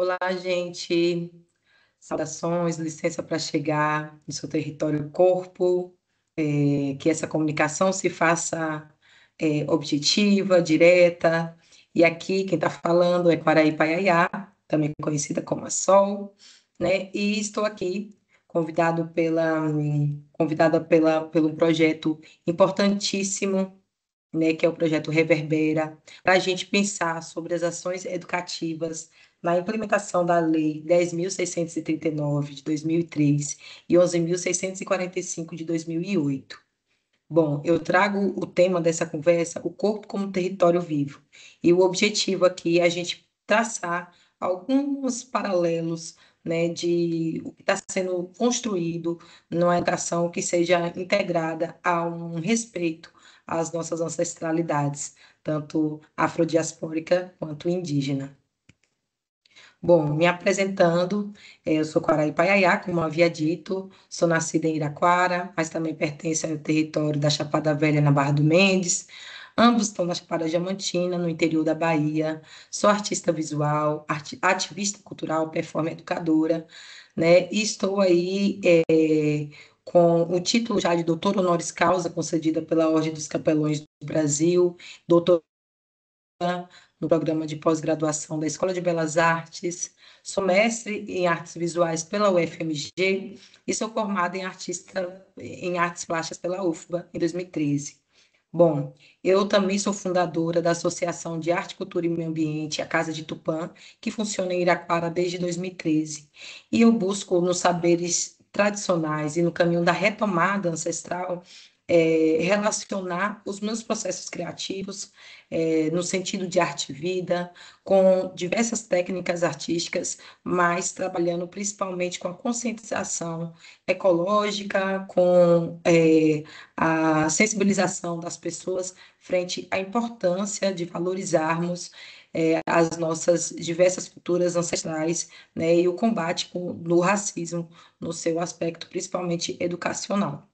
Olá, gente. Saudações, licença para chegar no seu território corpo, que essa comunicação se faça objetiva, direta. E aqui quem está falando é Quaraí Paiaiá, também conhecida como a Sol, né? E estou aqui pelo projeto importantíssimo, né, que é o projeto Reverbera, para a gente pensar sobre as ações educativas na implementação da Lei 10.639 de 2003 e 11.645 de 2008. Bom, eu trago o tema dessa conversa, o corpo como território vivo, e o objetivo aqui é a gente traçar alguns paralelos, né, de o que está sendo construído numa educação que seja integrada a um respeito às nossas ancestralidades, tanto afrodiaspórica quanto indígena. Bom, me apresentando, eu sou Quaraí Paiaiá, como havia dito, sou nascida em Iraquara, mas também pertenço ao território da Chapada Velha, na Barra do Mendes. Ambos estão na Chapada Diamantina, no interior da Bahia. Sou artista visual, ativista cultural, performer educadora, né? E estou aí com o título já de doutor honoris causa, concedida pela Ordem dos Capelões do Brasil, doutor no programa de pós-graduação da Escola de Belas Artes, sou mestre em artes visuais pela UFMG e sou formada em artes plásticas pela UFBA em 2013. Bom, eu também sou fundadora da Associação de Arte, Cultura e Meio Ambiente, a Casa de Tupã, que funciona em Iraquara desde 2013. E eu busco nos saberes tradicionais e no caminho da retomada ancestral, relacionar os meus processos criativos, no sentido de arte-vida, com diversas técnicas artísticas, mas trabalhando principalmente com a conscientização ecológica, com a sensibilização das pessoas frente à importância de valorizarmos as nossas diversas culturas ancestrais, né, e o combate no racismo no seu aspecto principalmente educacional.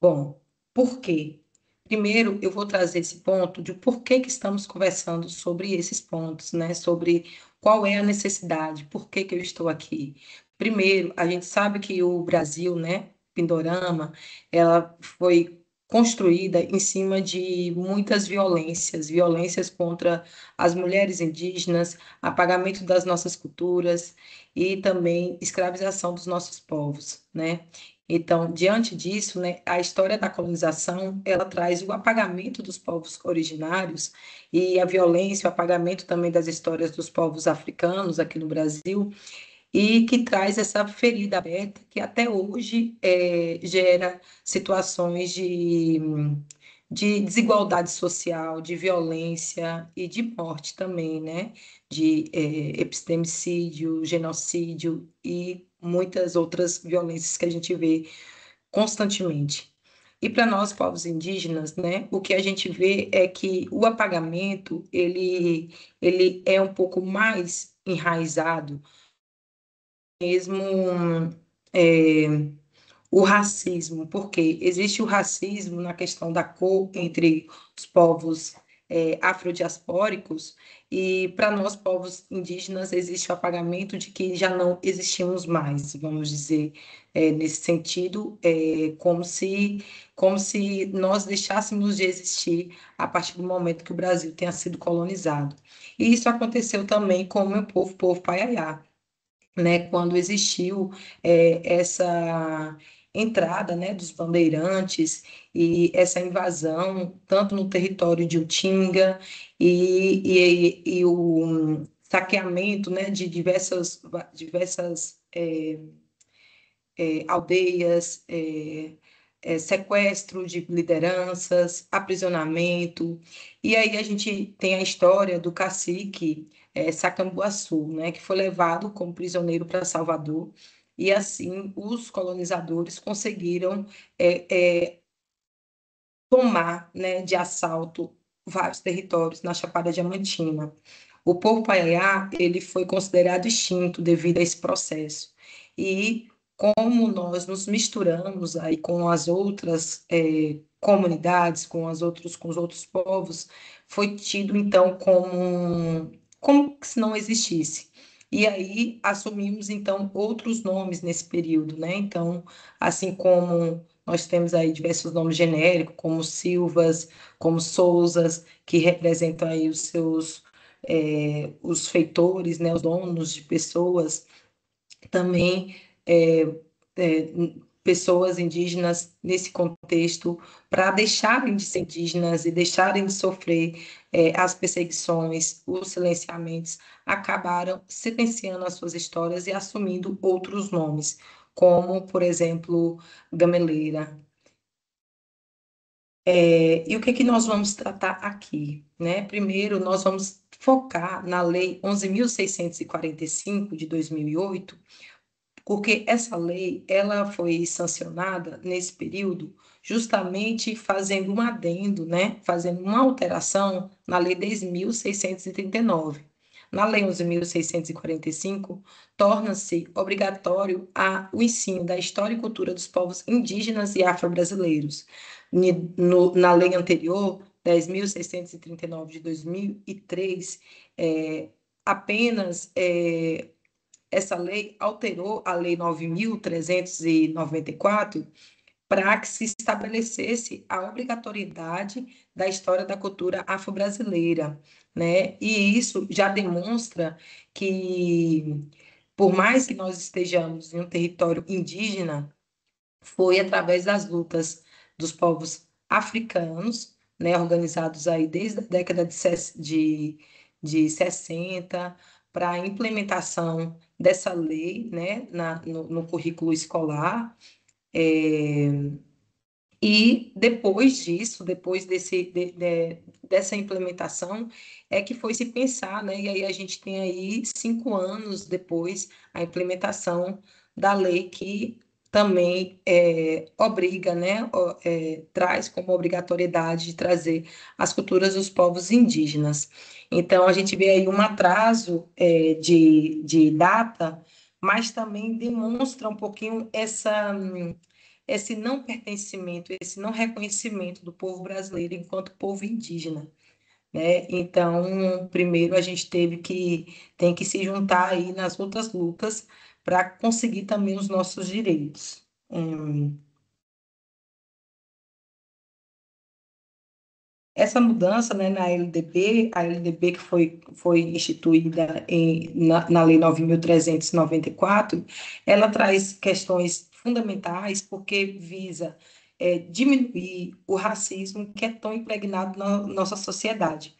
Bom, por quê? Primeiro, eu vou trazer esse ponto de por que que estamos conversando sobre esses pontos, né? Sobre qual é a necessidade, por que que eu estou aqui. Primeiro, a gente sabe que o Brasil, né, Pindorama, ela foi construída em cima de muitas violências, violências contra as mulheres indígenas, apagamento das nossas culturas e também escravização dos nossos povos, né? Então, diante disso, né, a história da colonização, ela traz o apagamento dos povos originários e a violência, o apagamento também das histórias dos povos africanos aqui no Brasil, e que traz essa ferida aberta que até hoje gera situações de desigualdade social, de violência e de morte também, né? De epistemicídio, genocídio e muitas outras violências que a gente vê constantemente. E para nós, povos indígenas, né, o que a gente vê é que o apagamento, ele é um pouco mais enraizado, mesmo é, o racismo, porque existe o racismo na questão da cor entre os povos afrodiaspóricos, e para nós, povos indígenas, existe o apagamento de que já não existimos mais, vamos dizer, nesse sentido, como se nós deixássemos de existir a partir do momento que o Brasil tenha sido colonizado. E isso aconteceu também com o meu povo, o povo Paiaiá, né, quando existiu essa entrada, né, dos bandeirantes e essa invasão, tanto no território de Utinga e o saqueamento, né, de diversas aldeias, sequestro de lideranças, aprisionamento. E aí a gente tem a história do cacique Sacambuaçu, né, que foi levado como prisioneiro para Salvador, e assim os colonizadores conseguiram tomar, né, de assalto vários territórios na Chapada Diamantina. O povo Paiaiá, ele foi considerado extinto devido a esse processo. E como nós nos misturamos aí com as outras comunidades, com os outros povos, foi tido então como se não existisse. E aí assumimos então outros nomes nesse período, né? Então, assim como nós temos aí diversos nomes genéricos, como Silvas, como Souzas, que representam aí os feitores, né? Os donos de pessoas, também é, é, pessoas indígenas nesse contexto, para deixarem de ser indígenas e deixarem de sofrer as perseguições, os silenciamentos, acabaram silenciando as suas histórias e assumindo outros nomes, como, por exemplo, Gameleira. E o que que nós vamos tratar aqui, né? Primeiro, nós vamos focar na Lei 11.645 de 2008, porque essa lei ela foi sancionada nesse período justamente fazendo um adendo, né, fazendo uma alteração na Lei 10.639. Na Lei 11.645, torna-se obrigatório o ensino da história e cultura dos povos indígenas e afro-brasileiros. Na lei anterior, 10.639 de 2003, apenas essa lei alterou a Lei 9.394 para que se estabelecesse a obrigatoriedade da história da cultura afro-brasileira, né? E isso já demonstra que, por mais que nós estejamos em um território indígena, foi através das lutas dos povos africanos, né, organizados aí desde a década de 60, para a implementação dessa lei, né, no currículo escolar. É, e depois disso, depois dessa implementação, é que foi se pensar, né? E aí a gente tem aí 5 anos depois a implementação da lei que também obriga, né? Traz como obrigatoriedade de trazer as culturas dos povos indígenas. Então a gente vê aí um atraso de data, mas também demonstra um pouquinho esse não pertencimento, esse não reconhecimento do povo brasileiro enquanto povo indígena, né? Então, primeiro a gente tem que se juntar aí nas outras lutas para conseguir também os nossos direitos. Essa mudança, né, na LDB, a LDB que foi instituída na Lei 9.394, ela traz questões fundamentais porque visa diminuir o racismo que é tão impregnado na nossa sociedade.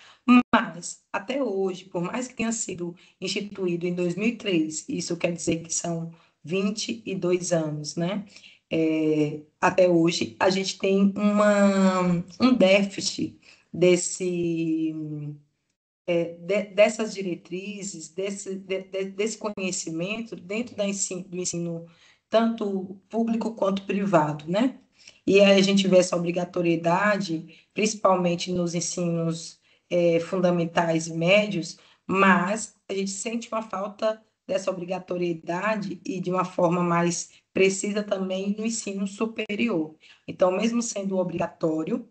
Mas, até hoje, por mais que tenha sido instituído em 2003, isso quer dizer que são 22 anos, né? Até hoje, a gente tem um déficit desse, dessas diretrizes, desse conhecimento dentro do ensino, tanto público quanto privado, né? E aí a gente vê essa obrigatoriedade, principalmente nos ensinos fundamentais e médios, mas a gente sente uma falta dessa obrigatoriedade e de uma forma mais precisa também no ensino superior. Então, mesmo sendo obrigatório,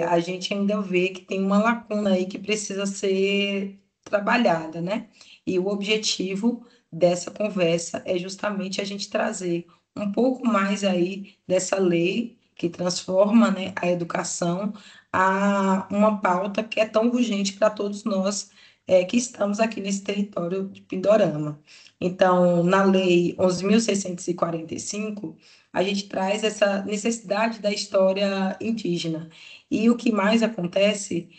a gente ainda vê que tem uma lacuna aí que precisa ser trabalhada, né? E o objetivo dessa conversa é justamente a gente trazer um pouco mais aí dessa lei que transforma, né, a educação a uma pauta que é tão urgente para todos nós que estamos aqui nesse território de Pindorama. Então, na Lei 11.645, a gente traz essa necessidade da história indígena. E o que mais acontece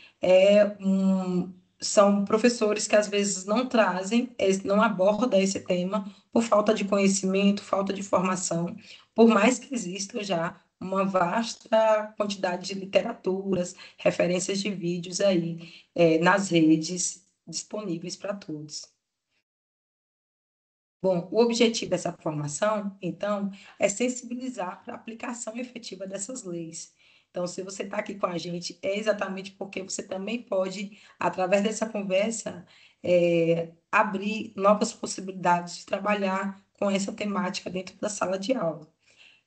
são professores que às vezes não trazem, não abordam esse tema por falta de conhecimento, falta de formação, por mais que exista já uma vasta quantidade de literaturas, referências de vídeos aí nas redes disponíveis para todos. Bom, o objetivo dessa formação, então, é sensibilizar para a aplicação efetiva dessas leis. Então, se você está aqui com a gente, é exatamente porque você também pode, através dessa conversa, abrir novas possibilidades de trabalhar com essa temática dentro da sala de aula.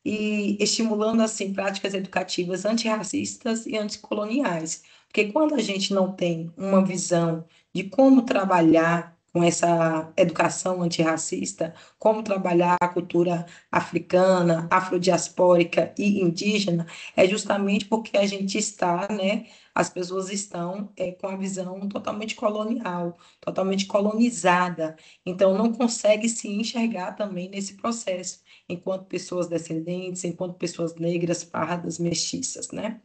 e estimulando assim práticas educativas antirracistas e anticoloniais. Porque quando a gente não tem uma visão de como trabalhar com essa educação antirracista, como trabalhar a cultura africana, afrodiaspórica e indígena, é justamente porque a gente está, né, as pessoas estão com a visão totalmente colonial, totalmente colonizada, então não consegue se enxergar também nesse processo enquanto pessoas descendentes, enquanto pessoas negras, pardas, mestiças, né?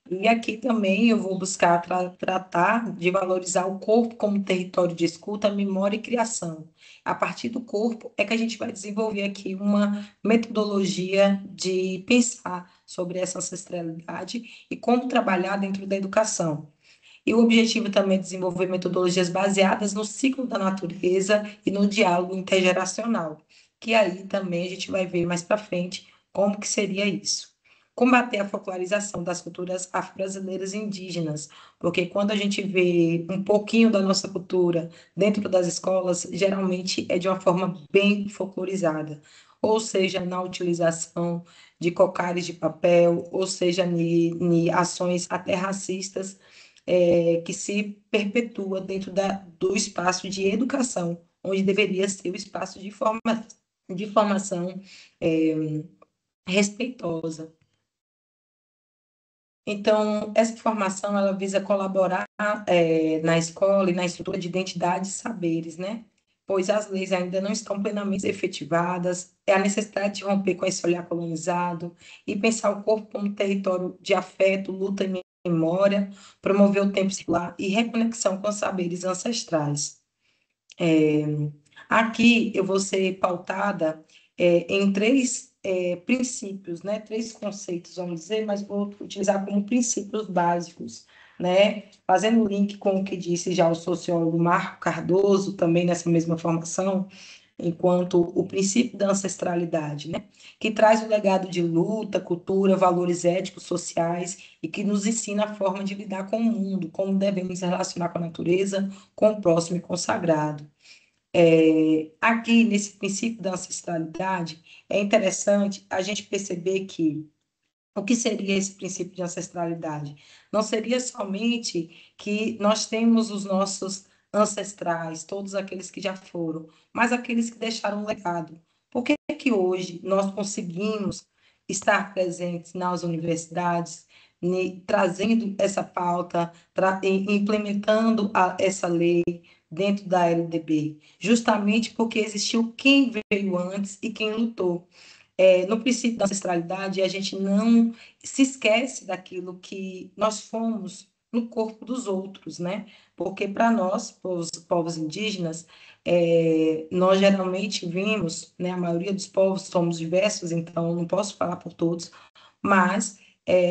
E aqui também eu vou buscar tratar de valorizar o corpo como território de escuta, memória e criação. A partir do corpo é que a gente vai desenvolver aqui uma metodologia de pensar sobre essa ancestralidade e como trabalhar dentro da educação. E o objetivo também é desenvolver metodologias baseadas no ciclo da natureza e no diálogo intergeracional, que aí também a gente vai ver mais para frente como que seria isso. Combater a folclorização das culturas afro-brasileiras e indígenas, porque quando a gente vê um pouquinho da nossa cultura dentro das escolas, geralmente é de uma forma bem folclorizada, ou seja, na utilização de cocares de papel, ou seja, em ações até racistas, que se perpetua dentro do espaço de educação, onde deveria ser o espaço de formação respeitosa. Então, essa formação ela visa colaborar na escola e na estrutura de identidades e saberes, né? Pois as leis ainda não estão plenamente efetivadas, é a necessidade de romper com esse olhar colonizado e pensar o corpo como território de afeto, luta e memória, promover o tempo circular e reconexão com os saberes ancestrais. É, aqui eu vou ser pautada em três princípios, né? Três conceitos, vamos dizer, mas vou utilizar como princípios básicos, né? Fazendo link com o que disse já o sociólogo Marco Cardoso, também nessa mesma formação, enquanto o princípio da ancestralidade, né? Que traz o legado de luta, cultura, valores éticos, sociais e que nos ensina a forma de lidar com o mundo, como devemos se relacionar com a natureza, com o próximo e com o sagrado. Aqui, nesse princípio da ancestralidade, é interessante a gente perceber que o que seria esse princípio de ancestralidade? Não seria somente que nós temos os nossos ancestrais, todos aqueles que já foram, mas aqueles que deixaram um legado. Por que que hoje nós conseguimos estar presentes nas universidades, trazendo essa pauta, implementando essa lei dentro da LDB? Justamente porque existiu quem veio antes e quem lutou. No princípio da ancestralidade, a gente não se esquece daquilo que nós fomos no corpo dos outros, né? Porque para nós, povos indígenas, nós geralmente vimos, né? A maioria dos povos somos diversos, então não posso falar por todos, mas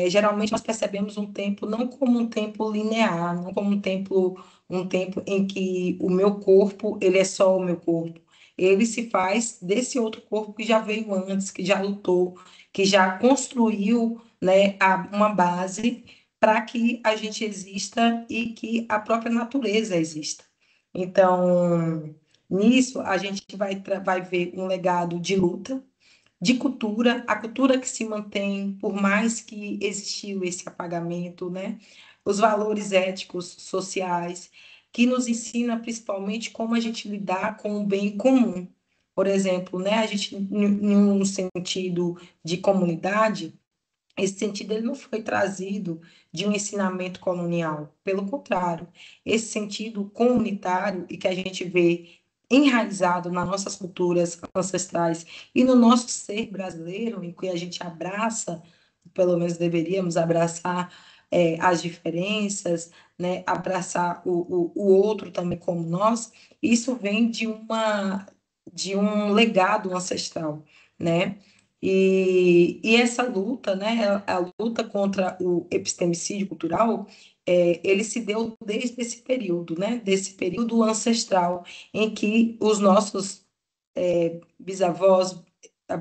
geralmente nós percebemos um tempo não como um tempo linear, não como um tempo em que o meu corpo ele é só o meu corpo. Ele se faz desse outro corpo que já veio antes, que já lutou, que já construiu, né, uma base para que a gente exista e que a própria natureza exista. Então, nisso a gente vai ver um legado de luta, de cultura, a cultura que se mantém, por mais que existiu esse apagamento, né? Os valores éticos, sociais, que nos ensina principalmente como a gente lidar com o bem comum. Por exemplo, né, a gente, em um sentido de comunidade, esse sentido ele não foi trazido de um ensinamento colonial, pelo contrário, esse sentido comunitário e que a gente vê enraizado nas nossas culturas ancestrais e no nosso ser brasileiro, em que a gente abraça, pelo menos deveríamos abraçar as diferenças, né, abraçar o outro também como nós, isso vem de um legado ancestral, né? E essa luta, né, a luta contra o epistemicídio cultural, ele se deu desde esse período, né, desse período ancestral, em que os nossos bisavós,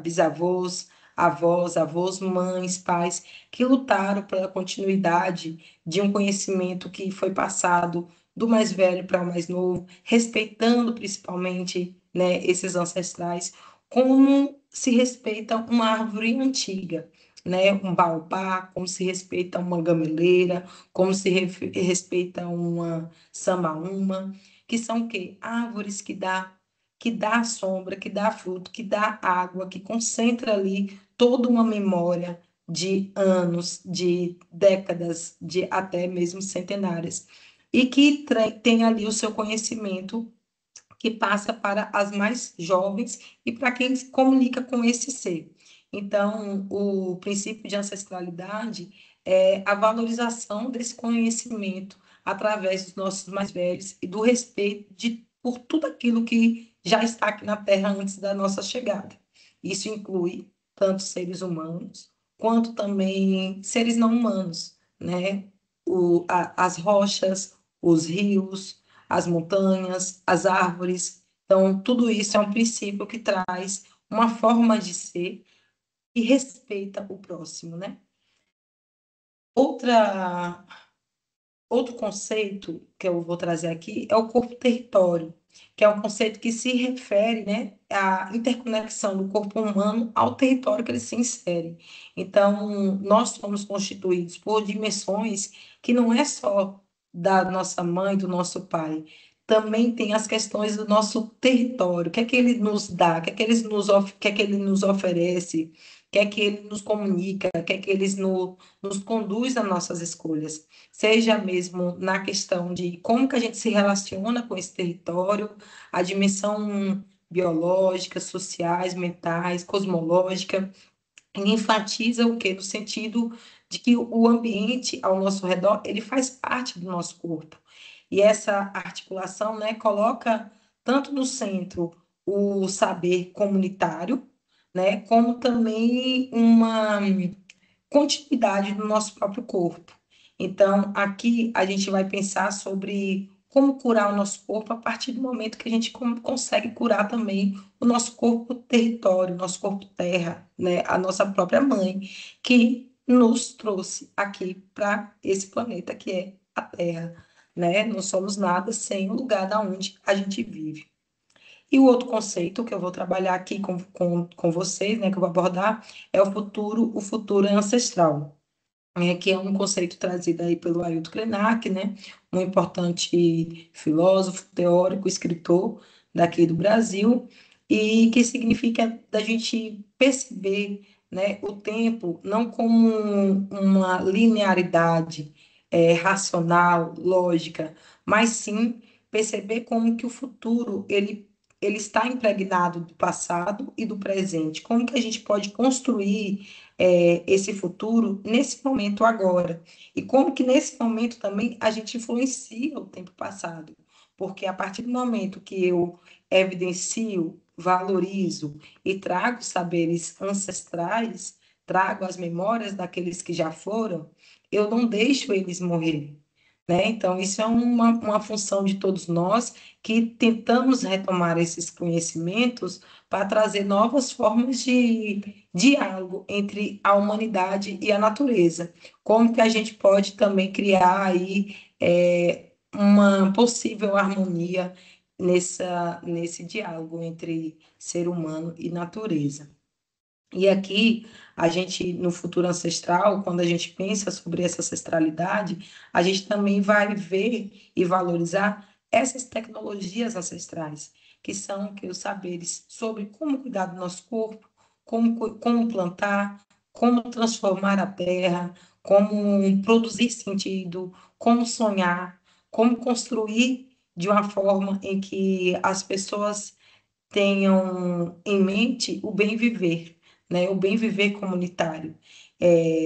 bisavós, avós, mães, pais, que lutaram pela continuidade de um conhecimento que foi passado do mais velho para o mais novo, respeitando principalmente, né, esses ancestrais, como se respeita uma árvore antiga, né? Um baobá, como se respeita uma gameleira, como se respeita uma samaúma, que são o quê? Árvores que dá sombra, que dá fruto, que dá água, que concentra ali toda uma memória de anos, de décadas, de até mesmo centenárias, e que tem ali o seu conhecimento que passa para as mais jovens e para quem se comunica com esse ser. Então, o princípio de ancestralidade é a valorização desse conhecimento através dos nossos mais velhos e do respeito por tudo aquilo que já está aqui na Terra antes da nossa chegada. Isso inclui tanto seres humanos quanto também seres não humanos, né? As rochas, os rios, as montanhas, as árvores. Então, tudo isso é um princípio que traz uma forma de ser e respeita o próximo, né? Outra Outro conceito que eu vou trazer aqui é o corpo-território, que é um conceito que se refere, né, à interconexão do corpo humano ao território que ele se insere. Então, nós somos constituídos por dimensões que não é só da nossa mãe, do nosso pai, também tem as questões do nosso território, o que é que ele nos dá, o que é que o que é que ele nos oferece, o que é que ele nos comunica, o que é que ele nos conduz nas nossas escolhas, seja mesmo na questão de como que a gente se relaciona com esse território, a dimensão biológica, sociais, mentais, cosmológica, e enfatiza o quê? No sentido de que o ambiente ao nosso redor, ele faz parte do nosso corpo. E essa articulação, né, coloca tanto no centro o saber comunitário, né, como também uma continuidade do nosso próprio corpo. Então, aqui a gente vai pensar sobre como curar o nosso corpo a partir do momento que a gente consegue curar também o nosso corpo território, nosso corpo terra, né? A nossa própria mãe, que nos trouxe aqui para esse planeta que é a Terra, né? Não somos nada sem o lugar da onde a gente vive. E o outro conceito que eu vou trabalhar aqui com vocês, né, que eu vou abordar, é o futuro ancestral, que é um conceito trazido aí pelo Ailton Krenak, né, um importante filósofo, teórico, escritor daqui do Brasil, e que significa da gente perceber, né, o tempo não como uma linearidade racional, lógica, mas sim perceber como que o futuro ele está impregnado do passado e do presente, como que a gente pode construir esse futuro nesse momento agora. E como que nesse momento também a gente influencia o tempo passado. Porque a partir do momento que eu evidencio, valorizo e trago saberes ancestrais, trago as memórias daqueles que já foram, eu não deixo eles morrer. Né? Então, isso é uma função de todos nós que tentamos retomar esses conhecimentos para trazer novas formas de diálogo entre a humanidade e a natureza. Como que a gente pode também criar aí uma possível harmonia nesse diálogo entre ser humano e natureza. E aqui, a gente, no futuro ancestral, quando a gente pensa sobre essa ancestralidade, a gente também vai ver e valorizar essas tecnologias ancestrais, que são que os saberes sobre como cuidar do nosso corpo, como plantar, como transformar a terra, como produzir sentido, como sonhar, como construir de uma forma em que as pessoas tenham em mente o bem viver, né? O bem viver comunitário.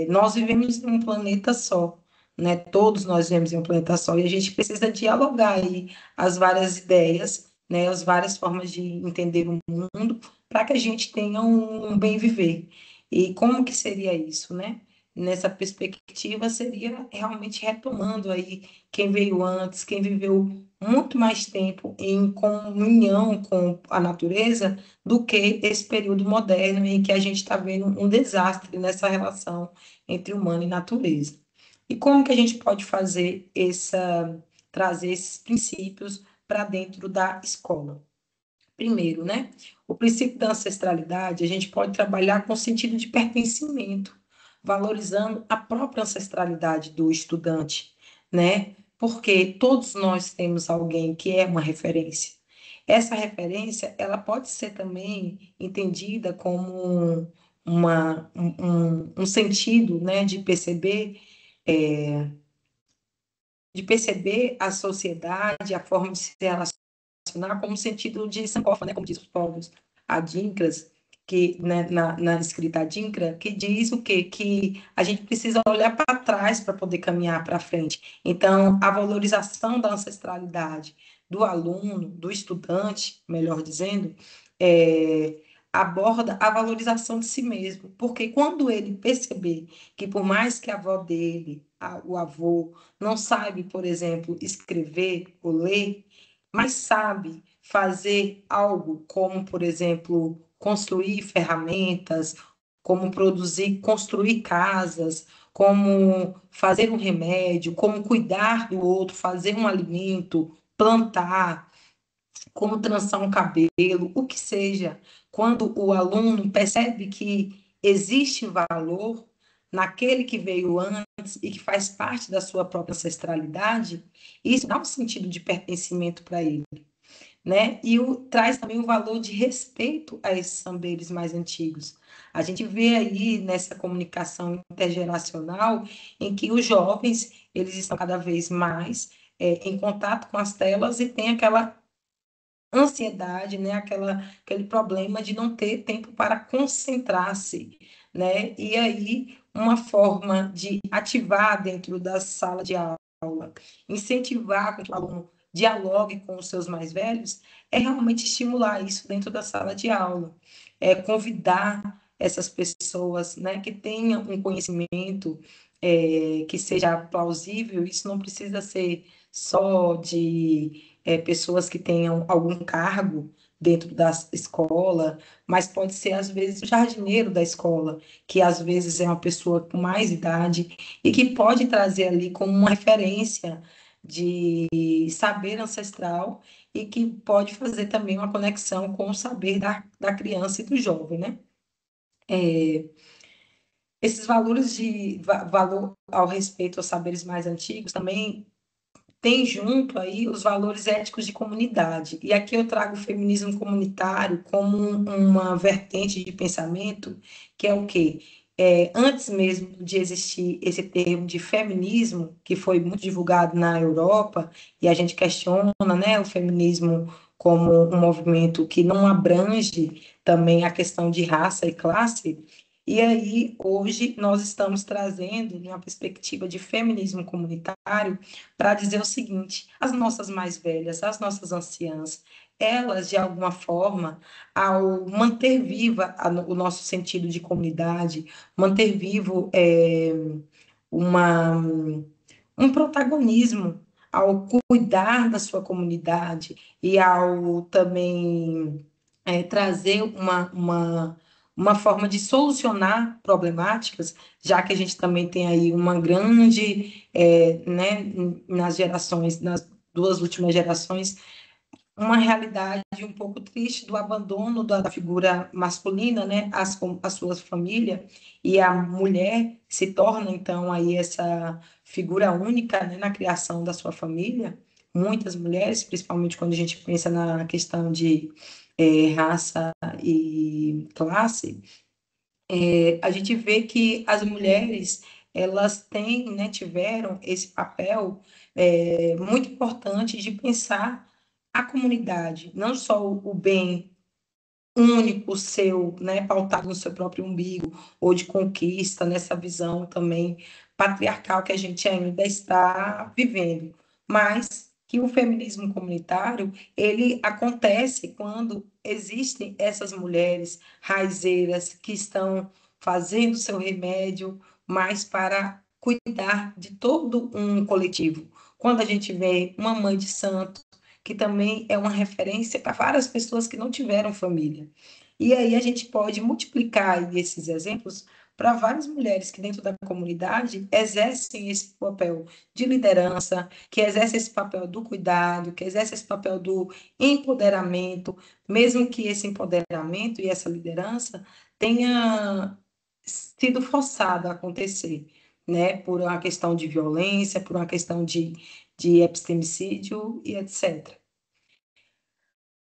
Nós vivemos em um planeta só, né? Todos nós vivemos em um planeta só e a gente precisa dialogar aí as várias ideias, né? As várias formas de entender o mundo para que a gente tenha um bem viver. E como que seria isso, né? Nessa perspectiva, seria realmente retomando aí quem veio antes, quem viveu muito mais tempo em comunhão com a natureza do que esse período moderno em que a gente está vendo um desastre nessa relação entre humano e natureza. E como que a gente pode trazer esses princípios para dentro da escola? Primeiro, né? O princípio da ancestralidade, a gente pode trabalhar com o sentido de pertencimento, valorizando a própria ancestralidade do estudante, né? Porque todos nós temos alguém que é uma referência. Essa referência, ela pode ser também entendida como um sentido, né, de perceber a sociedade, a forma de se relacionar como sentido de sankofa, né, como diz os povos adinkras, que né, na escrita adinkra, que diz o quê? Que a gente precisa olhar para trás para poder caminhar para frente. Então, a valorização da ancestralidade do aluno, do estudante, melhor dizendo, é, aborda a valorização de si mesmo, porque quando ele perceber que por mais que a avó dele, o avô, não sabe, por exemplo, escrever ou ler, mas sabe fazer algo como, por exemplo, construir ferramentas, como produzir, construir casas, como fazer um remédio, como cuidar do outro, fazer um alimento, plantar, como trançar um cabelo, o que seja. Quando o aluno percebe que existe valor naquele que veio antes e que faz parte da sua própria ancestralidade, isso dá um sentido de pertencimento para ele, né? E traz também o valor de respeito a esses saberes mais antigos. A gente vê aí nessa comunicação intergeracional em que os jovens eles estão cada vez mais em contato com as telas e tem aquela ansiedade, né? Aquele problema de não ter tempo para concentrar-se, né? E aí, uma forma de ativar dentro da sala de aula, incentivar com que o aluno dialogue com os seus mais velhos, é realmente estimular isso dentro da sala de aula, é convidar essas pessoas, né, que tenham um conhecimento que seja plausível. Isso não precisa ser só de pessoas que tenham algum cargo dentro da escola, mas pode ser, às vezes, o jardineiro da escola, que às vezes é uma pessoa com mais idade e que pode trazer ali como uma referência de saber ancestral e que pode fazer também uma conexão com o saber da criança e do jovem, né? Esses valores de valor ao respeito aos saberes mais antigos também tem junto aí os valores éticos de comunidade. E aqui eu trago o feminismo comunitário como uma vertente de pensamento que é o quê? Antes mesmo de existir esse termo de feminismo, que foi muito divulgado na Europa, e a gente questiona, né, o feminismo como um movimento que não abrange também a questão de raça e classe, e aí, hoje, nós estamos trazendo uma perspectiva de feminismo comunitário para dizer o seguinte: as nossas mais velhas, as nossas anciãs, elas, de alguma forma, ao manter viva o nosso sentido de comunidade, manter vivo uma, um protagonismo ao cuidar da sua comunidade e ao também trazer uma forma de solucionar problemáticas, já que a gente também tem aí uma grande, né, nas gerações, nas duas últimas gerações, uma realidade um pouco triste do abandono da figura masculina, né, a sua família, e a mulher se torna, então, aí essa figura única, né, na criação da sua família. Muitas mulheres, principalmente quando a gente pensa na questão de raça e classe, a gente vê que as mulheres elas têm, né, tiveram esse papel muito importante de pensar a comunidade, não só o bem único seu, né, pautado no seu próprio umbigo, ou de conquista, nessa visão também patriarcal que a gente ainda está vivendo, mas que o feminismo comunitário, ele acontece quando existem essas mulheres raizeiras que estão fazendo seu remédio, mas para cuidar de todo um coletivo. Quando a gente vê uma mãe de santo, que também é uma referência para várias pessoas que não tiveram família. E aí a gente pode multiplicar esses exemplos para várias mulheres que dentro da comunidade exercem esse papel de liderança, que exercem esse papel do cuidado, que exercem esse papel do empoderamento, mesmo que esse empoderamento e essa liderança tenha sido forçado a acontecer, né, por uma questão de violência, por uma questão de epistemicídio e etc.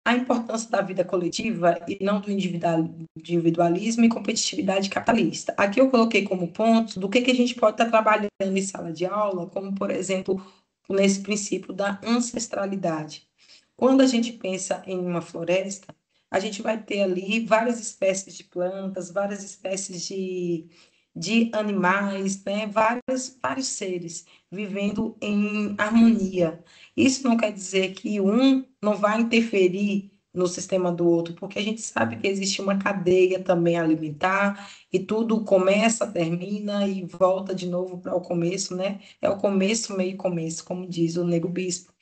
A importância da vida coletiva e não do individualismo e competitividade capitalista. Aqui eu coloquei como ponto do que a gente pode estar trabalhando em sala de aula, como, por exemplo, nesse princípio da ancestralidade. Quando a gente pensa em uma floresta, a gente vai ter ali várias espécies de plantas, várias espécies de animais, né? Vários seres vivendo em harmonia. Isso não quer dizer que um não vai interferir no sistema do outro, porque a gente sabe que existe uma cadeia também alimentar e tudo começa, termina e volta de novo para o começo, né? É o começo, meio e começo, como diz o Nego Bispo.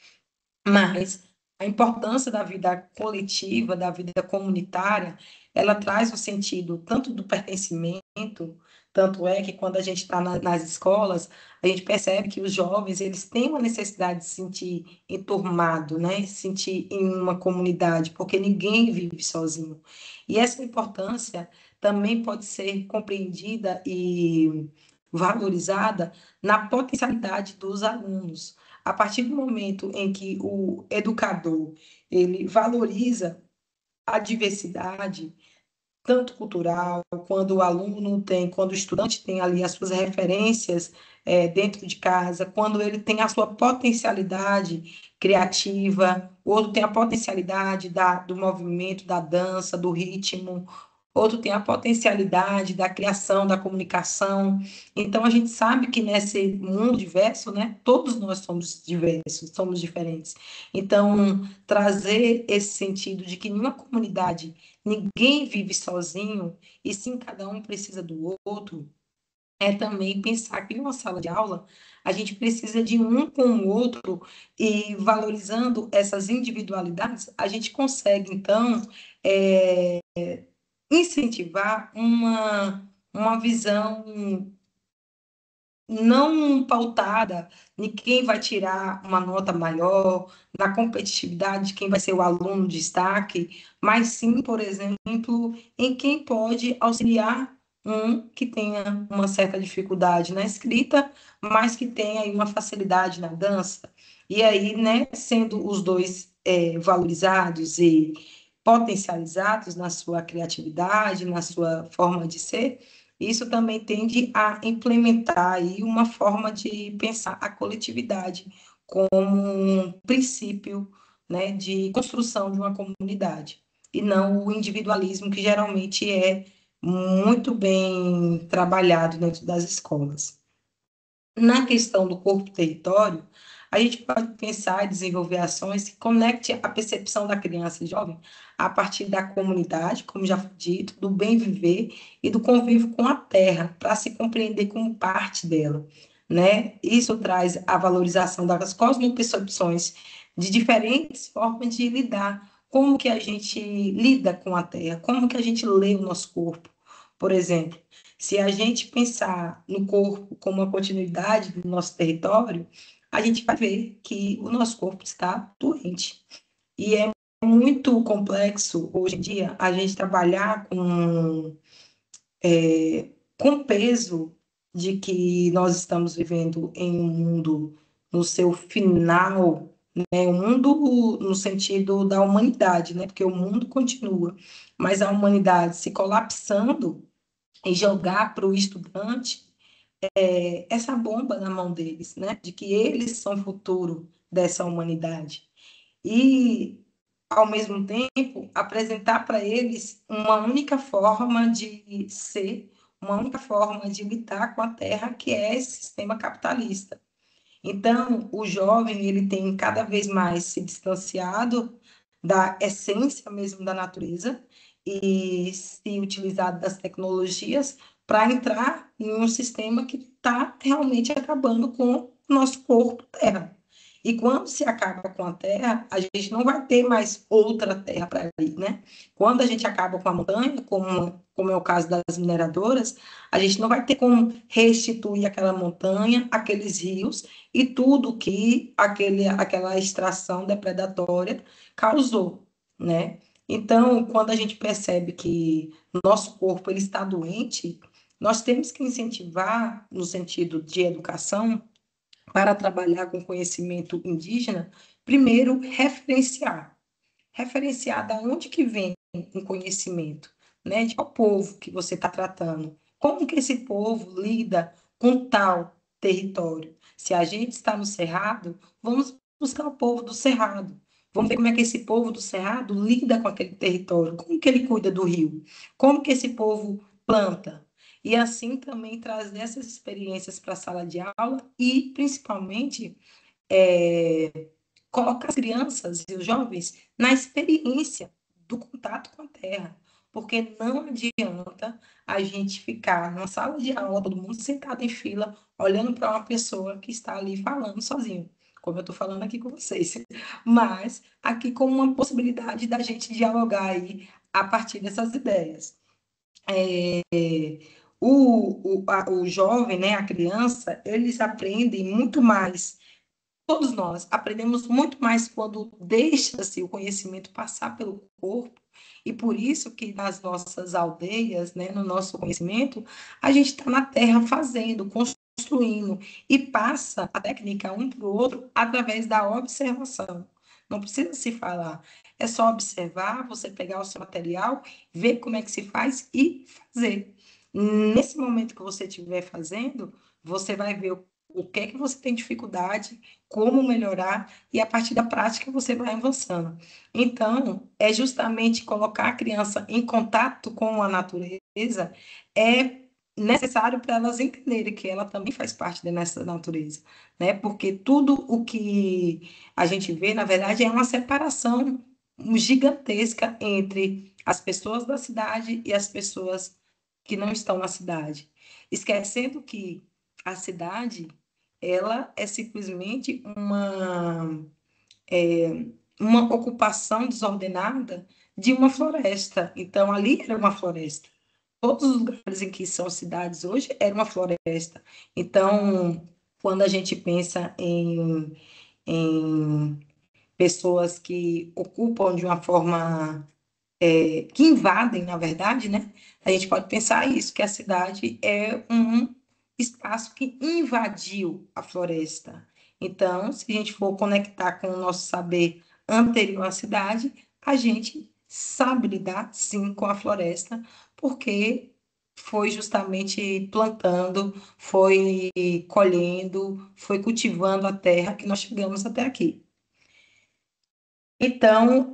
Mas a importância da vida coletiva, da vida comunitária, ela traz o sentido tanto do pertencimento, tanto é que quando a gente está nas escolas, a gente percebe que os jovens, eles têm uma necessidade de se sentir enturmado, né? Se sentir em uma comunidade, porque ninguém vive sozinho. E essa importância também pode ser compreendida e valorizada na potencialidade dos alunos. A partir do momento em que o educador ele valoriza a diversidade, tanto cultural, quando o aluno tem, quando o estudante tem ali as suas referências dentro de casa, quando ele tem a sua potencialidade criativa, o outro tem a potencialidade do movimento, da dança, do ritmo, outro tem a potencialidade da criação, da comunicação. Então, a gente sabe que nesse mundo diverso, né, todos nós somos diversos, somos diferentes. Então, trazer esse sentido de que nenhuma comunidade, ninguém vive sozinho, e sim cada um precisa do outro, é também pensar que em uma sala de aula a gente precisa de um com o outro e valorizando essas individualidades, a gente consegue, então, é, incentivar uma visão não pautada em quem vai tirar uma nota maior, na competitividade de quem vai ser o aluno de destaque, mas sim, por exemplo, em quem pode auxiliar um que tenha uma certa dificuldade na escrita, mas que tenha aí uma facilidade na dança. E aí, né, sendo os dois valorizados e potencializados na sua criatividade, na sua forma de ser, isso também tende a implementar aí uma forma de pensar a coletividade como um princípio, né, de construção de uma comunidade, e não o individualismo que geralmente é muito bem trabalhado dentro das escolas. Na questão do corpo-território, a gente pode pensar e desenvolver ações que conectem a percepção da criança e jovem a partir da comunidade, como já foi dito, do bem viver e do convívio com a terra, para se compreender como parte dela, né? Isso traz a valorização das cosmopercepções de diferentes formas de lidar, como que a gente lida com a terra, como que a gente lê o nosso corpo, por exemplo. Se a gente pensar no corpo como uma continuidade do nosso território, a gente vai ver que o nosso corpo está doente. E é muito complexo, hoje em dia, a gente trabalhar com peso de que nós estamos vivendo em um mundo no seu final, né? Um mundo no sentido da humanidade, né? Porque o mundo continua, mas a humanidade se colapsando e jogar para o estudante essa bomba na mão deles, né? De que eles são o futuro dessa humanidade. E, ao mesmo tempo, apresentar para eles uma única forma de ser, uma única forma de lidar com a terra, que é esse sistema capitalista. Então, o jovem ele tem cada vez mais se distanciado da essência mesmo da natureza e se utilizado das tecnologias para entrar em um sistema que está realmente acabando com o nosso corpo terra. E quando se acaba com a terra, a gente não vai ter mais outra terra para ir, né? Quando a gente acaba com a montanha, como é o caso das mineradoras, a gente não vai ter como restituir aquela montanha, aqueles rios e tudo que aquela extração depredatória causou, né? Então, quando a gente percebe que o nosso corpo ele está doente, nós temos que incentivar, no sentido de educação, para trabalhar com conhecimento indígena, primeiro referenciar. Referenciar da onde que vem um conhecimento, né? De qual povo que você está tratando. Como que esse povo lida com tal território? Se a gente está no Cerrado, vamos buscar o povo do Cerrado. Vamos ver como é que esse povo do Cerrado lida com aquele território, como que ele cuida do rio, como que esse povo planta. E assim também trazer essas experiências para a sala de aula e, principalmente, colocar as crianças e os jovens na experiência do contato com a terra, porque não adianta a gente ficar numa sala de aula, todo mundo sentado em fila, olhando para uma pessoa que está ali falando sozinho, como eu estou falando aqui com vocês, mas aqui com uma possibilidade da gente dialogar aí a partir dessas ideias. O jovem, né, a criança, eles aprendem muito mais. Todos nós aprendemos muito mais quando deixa-se o conhecimento passar pelo corpo, e por isso que nas nossas aldeias, né, no nosso conhecimento, a gente está na terra fazendo, construindo, e passa a técnica um para o outro através da observação. Não precisa se falar, é só observar, você pegar o seu material, ver como é que se faz e fazer. Nesse momento que você estiver fazendo, você vai ver o que é que você tem dificuldade, como melhorar, e a partir da prática você vai avançando. Então, é justamente colocar a criança em contato com a natureza é necessário para elas entenderem que ela também faz parte dessa natureza, né? Porque tudo o que a gente vê, na verdade, é uma separação gigantesca entre as pessoas da cidade e as pessoas que não estão na cidade, esquecendo que a cidade ela é simplesmente uma ocupação desordenada de uma floresta. Então, ali era uma floresta. Todos os lugares em que são cidades hoje era uma floresta. Então, quando a gente pensa em pessoas que ocupam de uma forma que invadem, na verdade, né? A gente pode pensar isso, que a cidade é um espaço que invadiu a floresta. Então, se a gente for conectar com o nosso saber anterior à cidade, a gente sabe lidar, sim, com a floresta, porque foi justamente plantando, foi colhendo, foi cultivando a terra que nós chegamos até aqui. Então,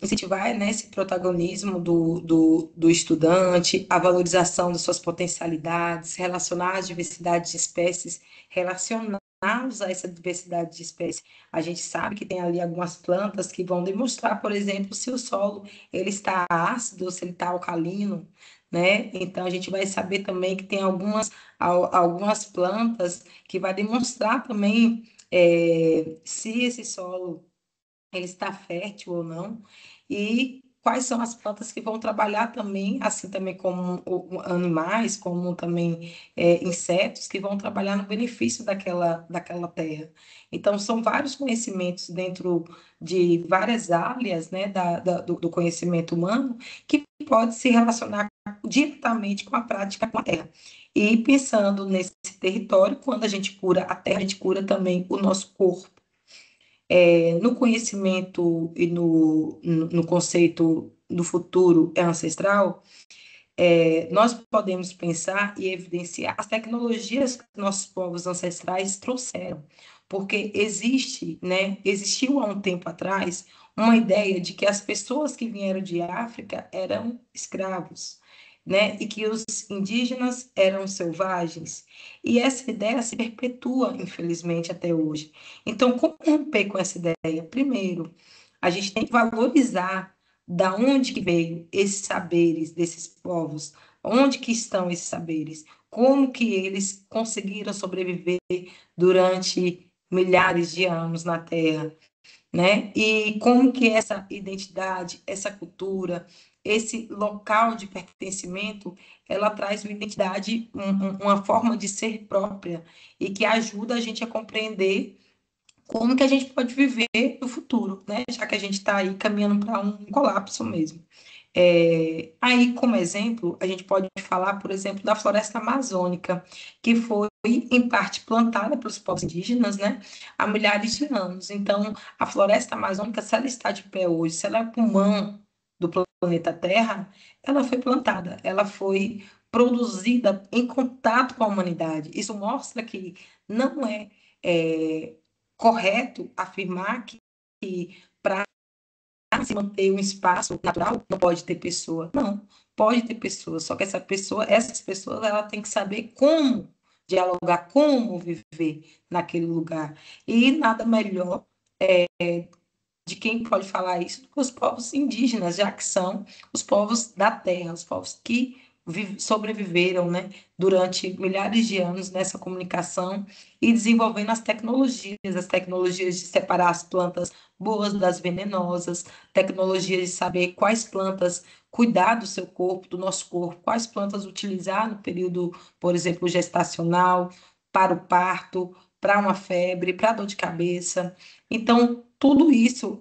incentivar, né, esse protagonismo do estudante, a valorização das suas potencialidades, relacionar as diversidades de espécies, relacioná-los a essa diversidade de espécies. A gente sabe que tem ali algumas plantas que vão demonstrar, por exemplo, se o solo ele está ácido ou se ele está alcalino, né? Então, a gente vai saber também que tem algumas plantas que vai demonstrar também se esse solo ele está fértil ou não, e quais são as plantas que vão trabalhar também, assim também como animais, como também insetos, que vão trabalhar no benefício daquela terra. Então, são vários conhecimentos dentro de várias áreas, né, do conhecimento humano, que pode se relacionar diretamente com a prática com a terra. E pensando nesse território, quando a gente cura a terra, a gente cura também o nosso corpo. No conhecimento e no conceito do futuro ancestral, nós podemos pensar e evidenciar as tecnologias que nossos povos ancestrais trouxeram, porque existiu há um tempo atrás uma ideia de que as pessoas que vieram de África eram escravos, né, e que os indígenas eram selvagens. E essa ideia se perpetua, infelizmente, até hoje. Então, como romper com essa ideia? Primeiro, a gente tem que valorizar da onde que veio esses saberes desses povos, onde que estão esses saberes, como que eles conseguiram sobreviver durante milhares de anos na Terra, né? E como que essa identidade, essa cultura, esse local de pertencimento, ela traz uma identidade, uma forma de ser própria e que ajuda a gente a compreender como que a gente pode viver no futuro, né? Já que a gente está aí caminhando para um colapso mesmo. Aí, como exemplo, a gente pode falar, por exemplo, da floresta amazônica, que foi, em parte, plantada pelos povos indígenas, né, há milhares de anos. Então, a floresta amazônica, se ela está de pé hoje, se ela é pulmão do planeta Terra, ela foi plantada, ela foi produzida em contato com a humanidade. Isso mostra que não é correto afirmar que para se manter um espaço natural, não pode ter pessoa. Não, pode ter pessoa, só que essas pessoas, ela tem que saber como dialogar, como viver naquele lugar. E nada melhor de quem pode falar isso do que os povos indígenas, já que são os povos da terra, os povos que sobreviveram, né, durante milhares de anos nessa comunicação e desenvolvendo as tecnologias de separar as plantas boas das venenosas, tecnologias de saber quais plantas cuidar do seu corpo, do nosso corpo, quais plantas utilizar no período, por exemplo, gestacional, para o parto, para uma febre, para dor de cabeça. Então, tudo isso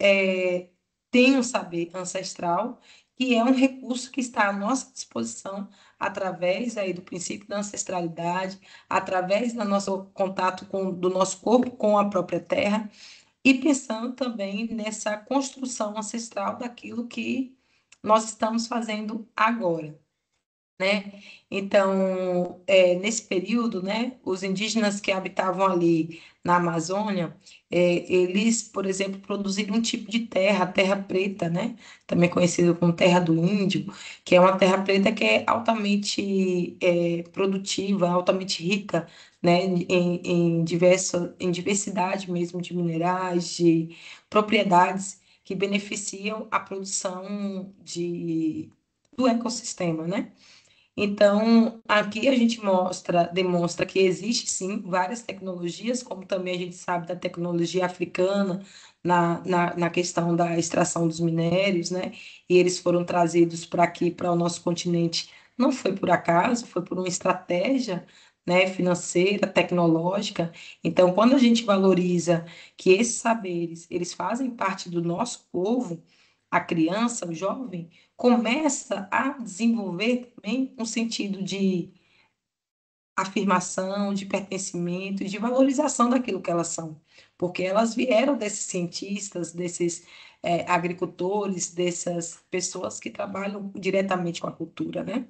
tem um saber ancestral, que é um recurso que está à nossa disposição através aí do princípio da ancestralidade, através do nosso contato do nosso corpo com a própria terra, e pensando também nessa construção ancestral daquilo que nós estamos fazendo agora, né? Então, nesse período, né, os indígenas que habitavam ali na Amazônia, eles, por exemplo, produziram um tipo de terra, a terra preta, né, também conhecida como terra do índio, que é uma terra preta que é altamente produtiva, altamente rica, né, em diversidade mesmo de minerais, de propriedades que beneficiam a produção do ecossistema, né? Então, aqui a gente demonstra que existe sim várias tecnologias, como também a gente sabe da tecnologia africana na questão da extração dos minérios, né? E eles foram trazidos para aqui, para o nosso continente, não foi por acaso, foi por uma estratégia, né, financeira, tecnológica. Então, quando a gente valoriza que esses saberes, eles fazem parte do nosso povo, a criança, o jovem, começa a desenvolver também um sentido de afirmação, de pertencimento e de valorização daquilo que elas são, porque elas vieram desses cientistas, desses agricultores, dessas pessoas que trabalham diretamente com a cultura, né?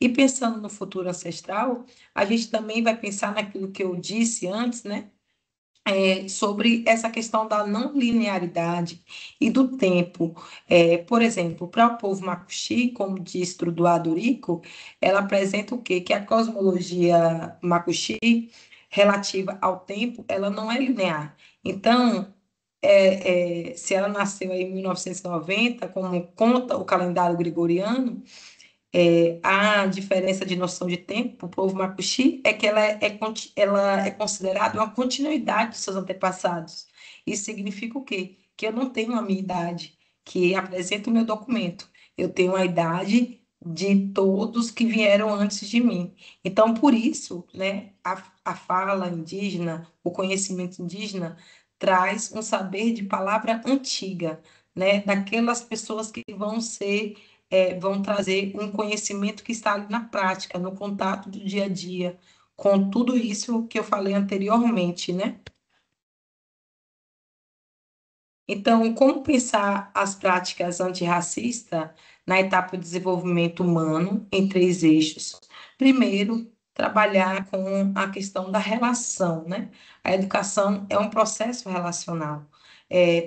E pensando no futuro ancestral, a gente também vai pensar naquilo que eu disse antes, né? Sobre essa questão da não linearidade e do tempo. Por exemplo, para o povo Macuxi, como diz Trudoado Rico, ela apresenta o quê? Que a cosmologia Macuxi, relativa ao tempo, ela não é linear. Então, se ela nasceu aí em 1990, como conta o calendário gregoriano, a diferença de noção de tempo para o povo Macuxi é que ela é considerada uma continuidade dos seus antepassados. Isso significa o quê? Que eu não tenho a minha idade, que apresenta o meu documento. Eu tenho a idade de todos que vieram antes de mim. Então, por isso, né, a fala indígena, o conhecimento indígena, traz um saber de palavra antiga, né, daquelas pessoas que vão trazer um conhecimento que está ali na prática, no contato do dia a dia, com tudo isso que eu falei anteriormente, né? Então, como pensar as práticas antirracistas na etapa de desenvolvimento humano em três eixos? Primeiro, trabalhar com a questão da relação, né? A educação é um processo relacional.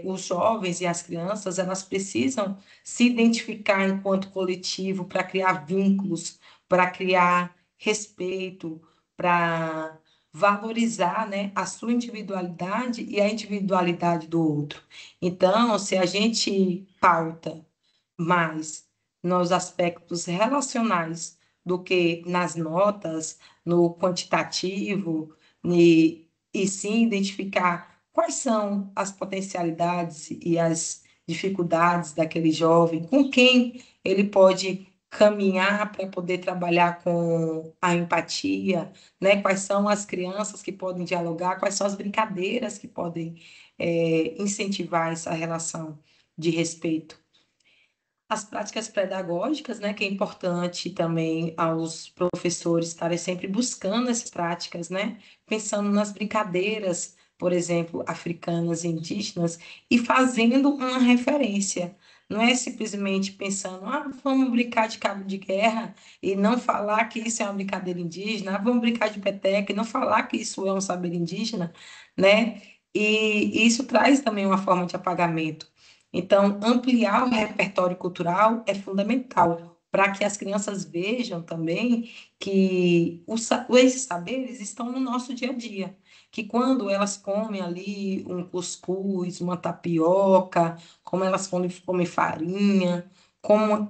Os jovens e as crianças, elas precisam se identificar enquanto coletivo para criar vínculos, para criar respeito, para valorizar, né, a sua individualidade e a individualidade do outro. Então, se a gente pauta mais nos aspectos relacionais do que nas notas, no quantitativo, e sim identificar quais são as potencialidades e as dificuldades daquele jovem, com quem ele pode caminhar para poder trabalhar com a empatia, né? Quais são as crianças que podem dialogar, quais são as brincadeiras que podem incentivar essa relação de respeito. As práticas pedagógicas, né, que é importante também aos professores estarem sempre buscando essas práticas, né, pensando nas brincadeiras, por exemplo, africanas e indígenas, e fazendo uma referência. Não é simplesmente pensando, vamos brincar de cabo de guerra e não falar que isso é uma brincadeira indígena, vamos brincar de peteca e não falar que isso é um saber indígena, né? E isso traz também uma forma de apagamento. Então, ampliar o repertório cultural é fundamental para que as crianças vejam também que esses saberes estão no nosso dia a dia. Que quando elas comem ali um cuscuz, uma tapioca, como elas comem farinha, como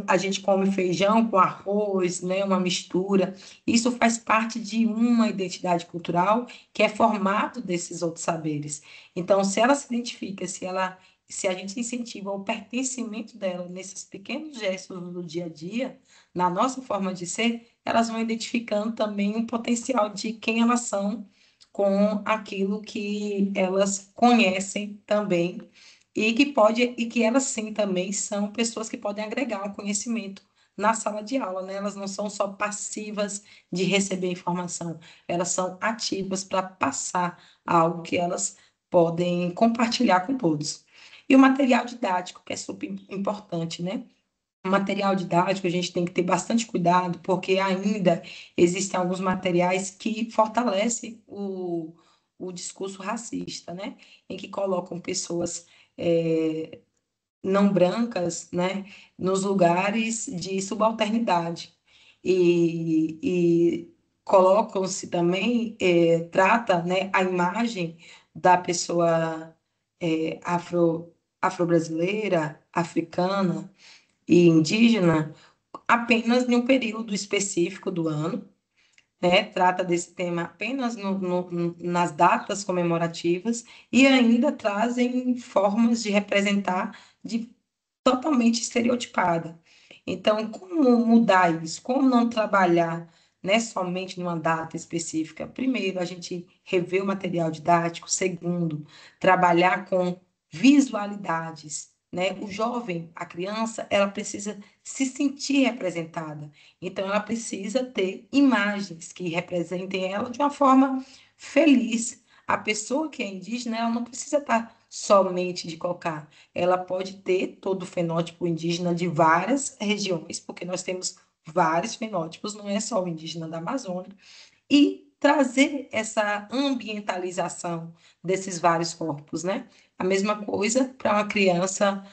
a gente come feijão com arroz, né, uma mistura, isso faz parte de uma identidade cultural que é formado desses outros saberes. Então, se ela se identifica, se a gente incentiva o pertencimento dela nesses pequenos gestos do dia a dia, na nossa forma de ser, elas vão identificando também o potencial de quem elas são com aquilo que elas conhecem também e que elas sim também são pessoas que podem agregar um conhecimento na sala de aula, né? Elas não são só passivas de receber informação, elas são ativas para passar algo que elas podem compartilhar com todos. E o material didático, que é super importante, né? O material didático, a gente tem que ter bastante cuidado, porque ainda existem alguns materiais que fortalecem o discurso racista, né? Em que colocam pessoas não brancas, né, nos lugares de subalternidade. E colocam-se também, trata, né, a imagem da pessoa afro-brasileira, africana e indígena apenas em um período específico do ano, né, trata desse tema apenas nas datas comemorativas e ainda trazem formas de representar de totalmente estereotipada. Então, como mudar isso? Como não trabalhar, né, somente numa data específica? Primeiro, a gente rever o material didático. Segundo, trabalhar com visualidades, né? O jovem, a criança, ela precisa se sentir representada. Então, ela precisa ter imagens que representem ela de uma forma feliz. A pessoa que é indígena, ela não precisa estar somente de cocar, ela pode ter todo o fenótipo indígena de várias regiões, porque nós temos vários fenótipos, não é só o indígena da Amazônia, e trazer essa ambientalização desses vários corpos, né? A mesma coisa para uma criança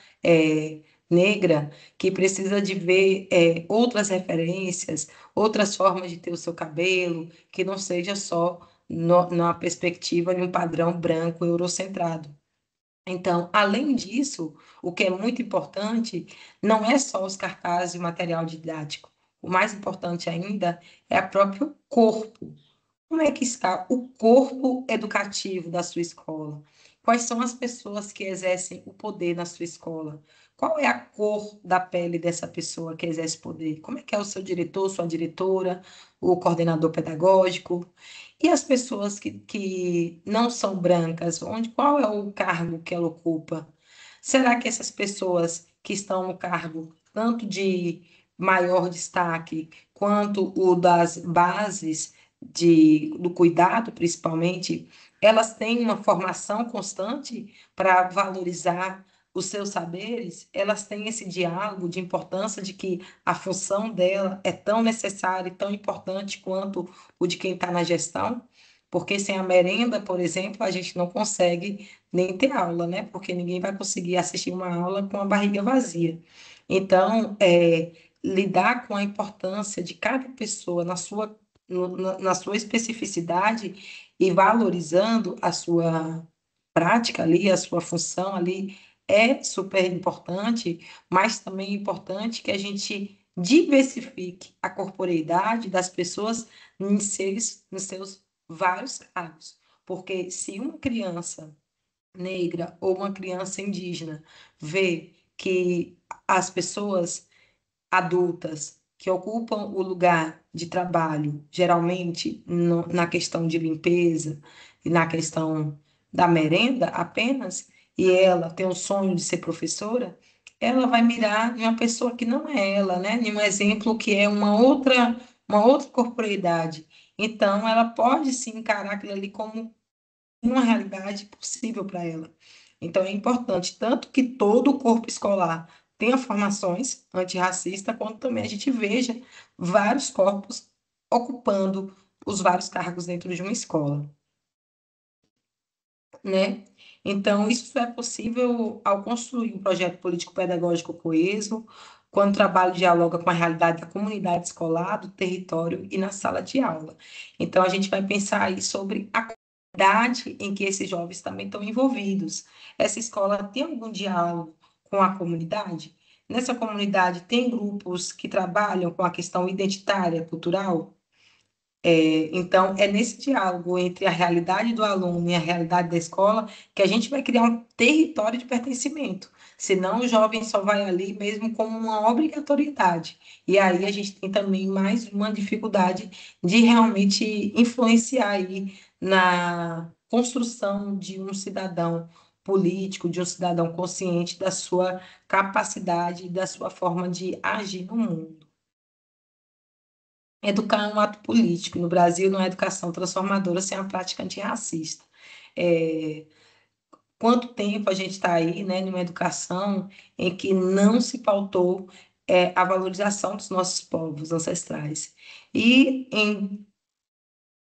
negra que precisa de ver outras referências, outras formas de ter o seu cabelo, que não seja só na perspectiva de um padrão branco eurocentrado. Então, além disso, o que é muito importante não é só os cartazes e o material didático. O mais importante ainda é o próprio corpo. Como é que está o corpo educativo da sua escola? Quais são as pessoas que exercem o poder na sua escola? Qual é a cor da pele dessa pessoa que exerce poder? Como é que é o seu diretor, sua diretora, o coordenador pedagógico? E as pessoas que não são brancas, qual é o cargo que ela ocupa? Será que essas pessoas que estão no cargo, tanto de maior destaque, quanto o das bases, do cuidado, principalmente, elas têm uma formação constante para valorizar os seus saberes, elas têm esse diálogo de importância de que a função dela é tão necessária e tão importante quanto o de quem está na gestão, porque sem a merenda, por exemplo, a gente não consegue nem ter aula, né? Porque ninguém vai conseguir assistir uma aula com a barriga vazia. Então, lidar com a importância de cada pessoa na sua especificidade e valorizando a sua prática ali, a sua função ali, é super importante, mas também é importante que a gente diversifique a corporeidade das pessoas nos seus vários cargos. porque se uma criança negra ou uma criança indígena vê que as pessoas adultas que ocupam o lugar de trabalho, geralmente na questão de limpeza e na questão da merenda apenas, e ela tem o sonho de ser professora, ela vai mirar em uma pessoa que não é ela, né? Em um exemplo que é uma outra corporeidade. Então, ela pode se encarar aquilo ali como uma realidade possível para ela. Então, é importante tanto que todo o corpo escolar tenha formações antirracistas, quanto também a gente veja vários corpos ocupando os vários cargos dentro de uma escola, né? Então, isso só é possível ao construir um projeto político-pedagógico coeso, quando o trabalho dialoga com a realidade da comunidade escolar, do território e na sala de aula. Então, a gente vai pensar aí sobre a comunidade em que esses jovens também estão envolvidos. Essa escola tem algum diálogo com a comunidade? Nessa comunidade tem grupos que trabalham com a questão identitária, cultural? Então, é nesse diálogo entre a realidade do aluno e a realidade da escola que a gente vai criar um território de pertencimento. Senão, o jovem só vai ali mesmo como uma obrigatoriedade. E aí a gente tem também mais uma dificuldade de realmente influenciar aí na construção de um cidadão político, de um cidadão consciente da sua capacidade e da sua forma de agir no mundo. Educar é um ato político. No Brasil, não é educação transformadora sem a prática antirracista. É, quanto tempo a gente está aí, né, numa educação em que não se pautou a valorização dos nossos povos ancestrais. E em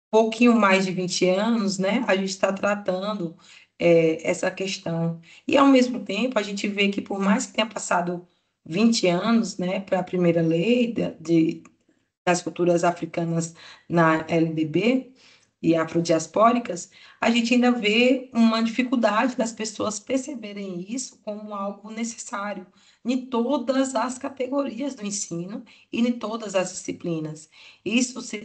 pouquinho mais de 20 anos, né, a gente está tratando essa questão. E, ao mesmo tempo, a gente vê que, por mais que tenha passado 20 anos, né, para a primeira lei das culturas africanas na LDB e afrodiaspóricas, a gente ainda vê uma dificuldade das pessoas perceberem isso como algo necessário em todas as categorias do ensino e em todas as disciplinas. Isso se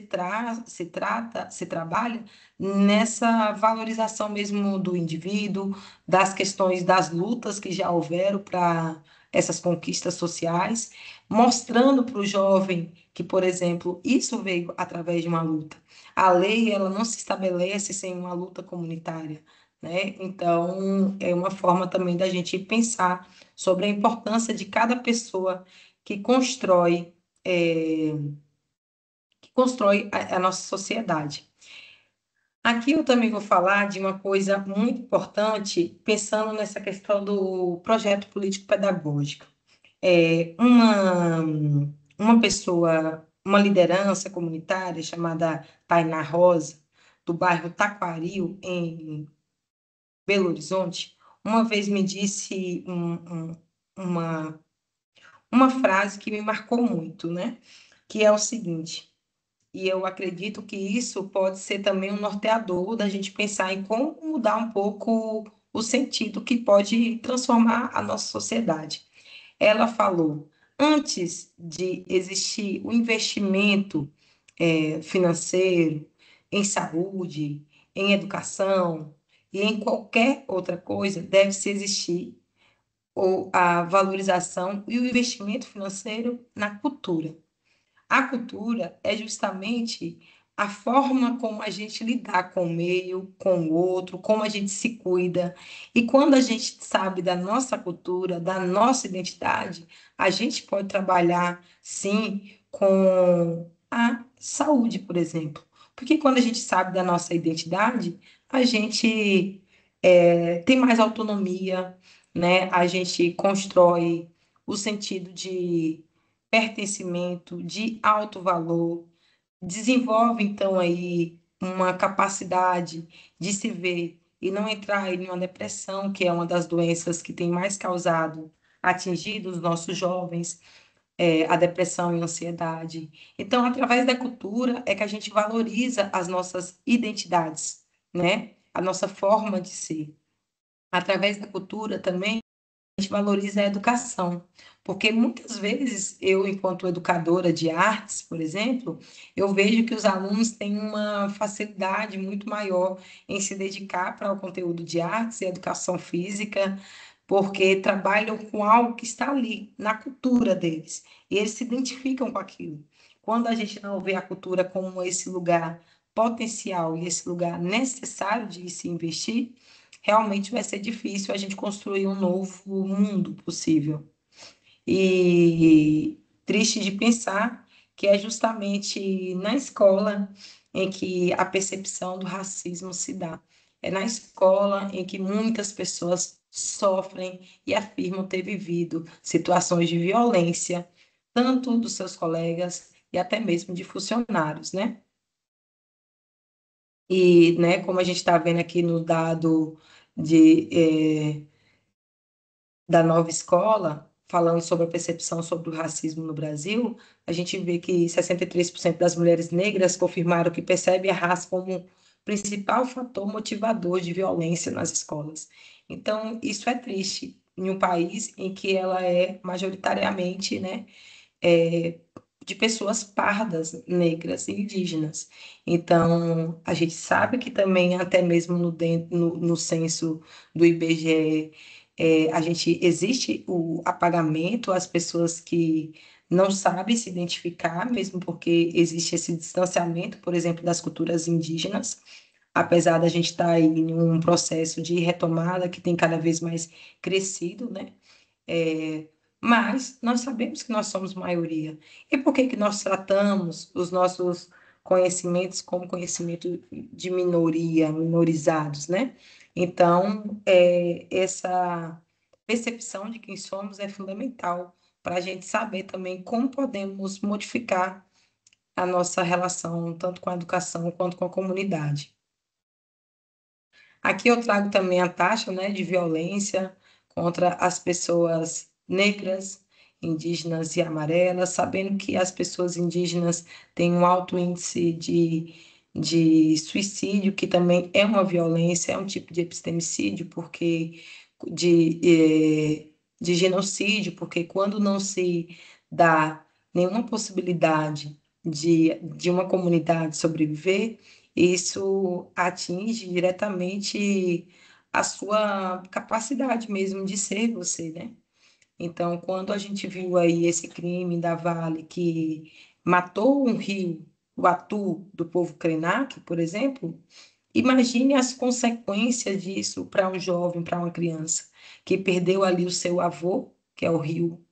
trabalha nessa valorização mesmo do indivíduo, das questões das lutas que já houveram para essas conquistas sociais, mostrando para o jovem que, por exemplo, isso veio através de uma luta. A lei, ela não se estabelece sem uma luta comunitária, né? Então, é uma forma também da gente pensar sobre a importância de cada pessoa que constrói a nossa sociedade. Aqui eu também vou falar de uma coisa muito importante, pensando nessa questão do projeto político-pedagógico. Uma pessoa, uma liderança comunitária chamada Tainá Rosa, do bairro Taquaril, em Belo Horizonte, uma vez me disse uma, uma frase que me marcou muito, né? Que é o seguinte, e eu acredito que isso pode ser também um norteador da gente pensar em como mudar um pouco o sentido que pode transformar a nossa sociedade. Ela falou: antes de existir o investimento financeiro em saúde, em educação e em qualquer outra coisa, deve-se existir a valorização e o investimento financeiro na cultura. A cultura é justamente a forma como a gente lidar com o meio, com o outro, como a gente se cuida. E quando a gente sabe da nossa cultura, da nossa identidade, a gente pode trabalhar, sim, com a saúde, por exemplo. Porque quando a gente sabe da nossa identidade, a gente tem mais autonomia, né? A gente constrói o sentido de pertencimento, de alto valor, desenvolve então aí uma capacidade de se ver e não entrar em uma depressão, que é uma das doenças que tem mais causado, atingido os nossos jovens, a depressão e a ansiedade. Então, através da cultura é que a gente valoriza as nossas identidades, né? A nossa forma de ser. Através da cultura também valoriza a educação. Porque muitas vezes eu, enquanto educadora de artes, por exemplo, eu vejo que os alunos têm uma facilidade muito maior em se dedicar para o conteúdo de artes e educação física, porque trabalham com algo que está ali, na cultura deles, e eles se identificam com aquilo. Quando a gente não vê a cultura como esse lugar potencial e esse lugar necessário de se investir, realmente vai ser difícil a gente construir um novo mundo possível. E triste de pensar que é justamente na escola em que a percepção do racismo se dá. É na escola em que muitas pessoas sofrem e afirmam ter vivido situações de violência, tanto dos seus colegas e até mesmo de funcionários, né? E, né, como a gente está vendo aqui no dado de, da nova escola, falando sobre a percepção sobre o racismo no Brasil, a gente vê que 63% das mulheres negras confirmaram que percebem a raça como principal fator motivador de violência nas escolas. Então, isso é triste em um país em que ela é majoritariamente, né, é, de pessoas pardas, negras e indígenas. Então, a gente sabe que também, até mesmo no censo do IBGE, a gente existe o apagamento às pessoas que não sabem se identificar, mesmo porque existe esse distanciamento, por exemplo, das culturas indígenas, apesar da gente estar aí em um processo de retomada que tem cada vez mais crescido, né? É, mas nós sabemos que nós somos maioria. E por que que nós tratamos os nossos conhecimentos como conhecimento de minoria, minorizados, né? Então, essa percepção de quem somos é fundamental para a gente saber também como podemos modificar a nossa relação, tanto com a educação quanto com a comunidade. Aqui eu trago também a taxa, né, de violência contra as pessoas negras, indígenas e amarelas, sabendo que as pessoas indígenas têm um alto índice de suicídio, que também é uma violência, é um tipo de epistemicídio, porque de, de genocídio, porque quando não se dá nenhuma possibilidade de uma comunidade sobreviver, isso atinge diretamente a sua capacidade mesmo de ser você, né? Então, quando a gente viu aí esse crime da Vale que matou um rio, o Atu, do povo Krenak, por exemplo, imagine as consequências disso para um jovem, para uma criança, que perdeu ali o seu avô, que é o rio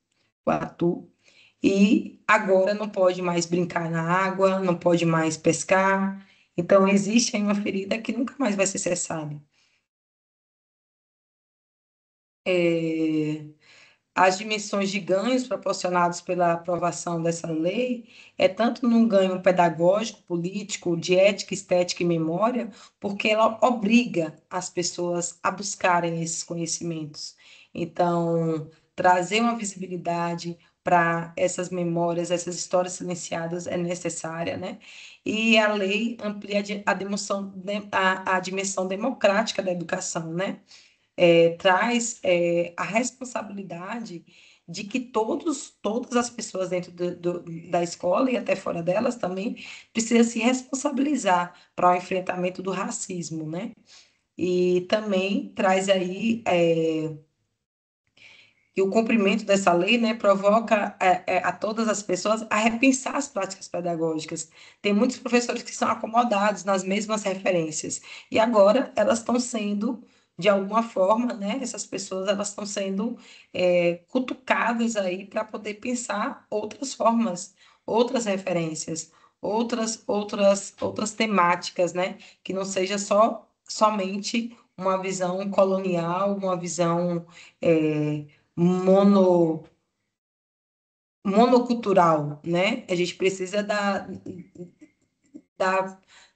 Atu, e agora não pode mais brincar na água, não pode mais pescar. Então, existe aí uma ferida que nunca mais vai ser cessada. É, as dimensões de ganhos proporcionados pela aprovação dessa lei é tanto num ganho pedagógico, político, de ética, estética e memória, porque ela obriga as pessoas a buscarem esses conhecimentos. Então, trazer uma visibilidade para essas memórias, essas histórias silenciadas é necessária, né? E a lei amplia a dimensão democrática da educação, né? Traz a responsabilidade de que todas as pessoas dentro da escola e até fora delas também precisam se responsabilizar para o enfrentamento do racismo, né? E também traz aí que o cumprimento dessa lei, né, provoca a todas as pessoas a repensar as práticas pedagógicas. Tem muitos professores que são acomodados nas mesmas referências e agora elas estão sendo, de alguma forma, né, essas pessoas elas estão sendo cutucadas aí para poder pensar outras formas, outras referências, outras temáticas, né, que não seja somente uma visão colonial, uma visão mono, monocultural, né? A gente precisa da,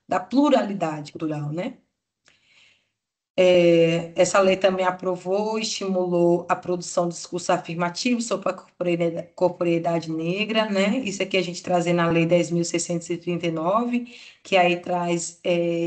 da pluralidade cultural, né? Essa lei também aprovou e estimulou a produção de discurso afirmativo sobre a corporeidade negra, né? Isso aqui a gente trazendo na Lei 10.639, que aí traz,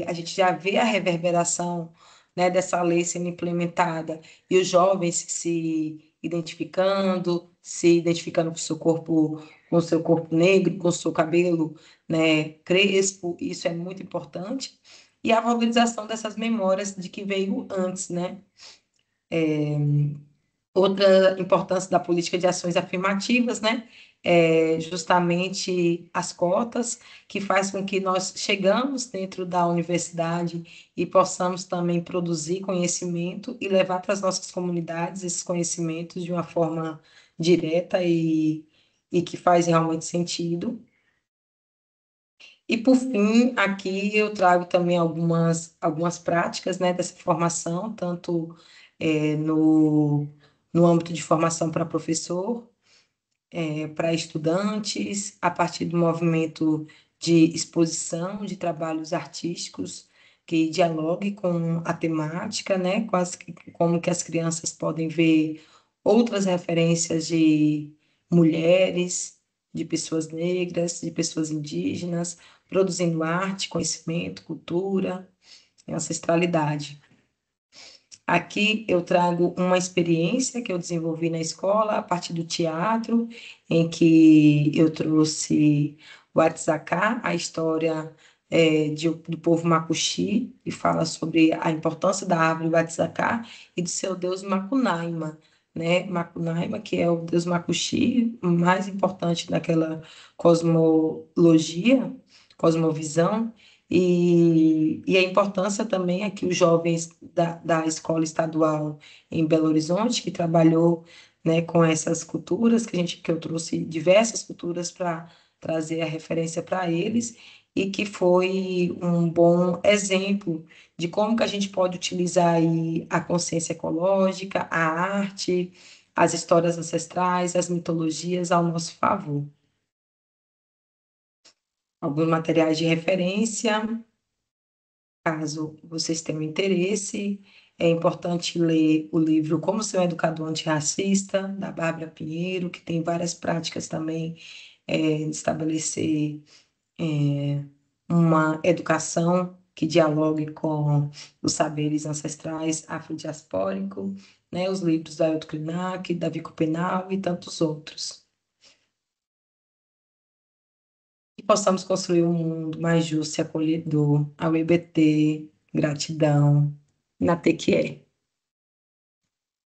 a gente já vê a reverberação, né, dessa lei sendo implementada e os jovens se identificando, se identificando com o seu corpo negro, com o seu cabelo, né, crespo, isso é muito importante. E a valorização dessas memórias de que veio antes, né? Outra importância da política de ações afirmativas, né, é justamente as cotas, que faz com que nós chegamos dentro da universidade e possamos também produzir conhecimento e levar para as nossas comunidades esses conhecimentos de uma forma direta e que faz realmente sentido. E, por fim, aqui eu trago também algumas práticas, né, dessa formação, tanto no âmbito de formação para professor, para estudantes, a partir do movimento de exposição de trabalhos artísticos que dialogue com a temática, né, como que as crianças podem ver outras referências de mulheres, de pessoas negras, de pessoas indígenas, produzindo arte, conhecimento, cultura e ancestralidade. Aqui eu trago uma experiência que eu desenvolvi na escola a partir do teatro, em que eu trouxe o Atzacá, a história do povo Macuxi, e fala sobre a importância da árvore Watzacá e do seu deus Macunaíma, né? Macunaíma, que é o deus Macuxi, o mais importante daquela cosmologia, cosmovisão, e a importância também é que os jovens da escola estadual em Belo Horizonte, que trabalhou, né, com essas culturas, que eu trouxe diversas culturas para trazer a referência para eles, e que foi um bom exemplo de como que a gente pode utilizar aí a consciência ecológica, a arte, as histórias ancestrais, as mitologias ao nosso favor. Alguns materiais de referência. Caso vocês tenham interesse, é importante ler o livro Como Ser um Educador Antirracista, da Bárbara Pinheiro, que tem várias práticas também de estabelecer uma educação que dialogue com os saberes ancestrais afrodiaspóricos, né, os livros da Ailton Krenak, Davi Copenau e tantos outros. E possamos construir um mundo mais justo e acolhedor. Ao EBT, gratidão. Na TQE.